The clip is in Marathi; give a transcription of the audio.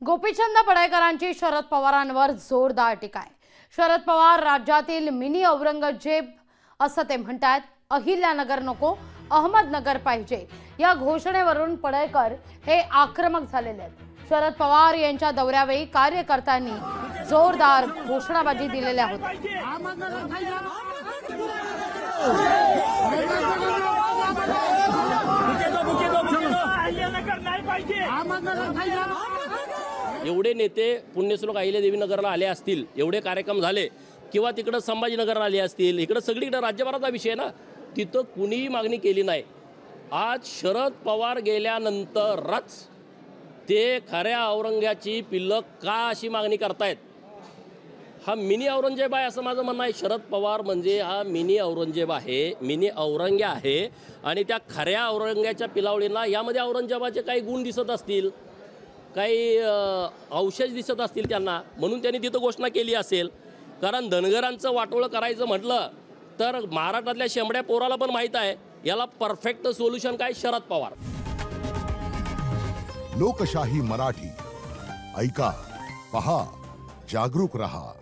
गोपीचंद पडळकरांची शरद पवारांवर जोरदार टीका आहे। शरद पवार राज्यातील मिनी औरंगजेब असं ते म्हणतात। अहिल्यानगर नको, अहमदनगर पाहिजे या घोषणेवरून पडळकर हे आक्रमक झालेले आहेत। शरद पवार यांच्या दौऱ्यावेळी कार्यकर्त्यांनी जोरदार घोषणाबाजी दिलेल्या होत्या। एवढे नेते पुण्यश्लोक अहिल्यादेवी नगरला आले असतील, एवढे कार्यक्रम झाले किंवा तिकडे संभाजीनगरला आले असतील, इकडे सगळीकडे राज्यभराचा विषय ना, तिथं कुणीही मागणी केली नाही। आज शरद पवार गेल्यानंतरच ते खऱ्या औरंग्याची पिल्लं का अशी मागणी करतायत। हा मिनी औरंगजेब आहे असं माझं म्हणणं आहे। शरद पवार म्हणजे हा मिनी औरंगजेब आहे, मिनी औरंग्या आहे आणि त्या खऱ्या औरंग्याच्या पिलावळींना यामध्ये औरंगजेबाचे काही गुण दिसत असतील, काही अवशेष दिसत असतील त्यांना, म्हणून त्यांनी तिथं घोषणा केली असेल। कारण धनगरांचं वाटोळं करायचं म्हटलं तर महाराष्ट्रातल्या शेंबड्या पोराला पण माहीत आहे याला परफेक्ट सोल्युशन काय, शरद पवार। लोकशाही मराठी ऐका, पहा, जागरूक रहा।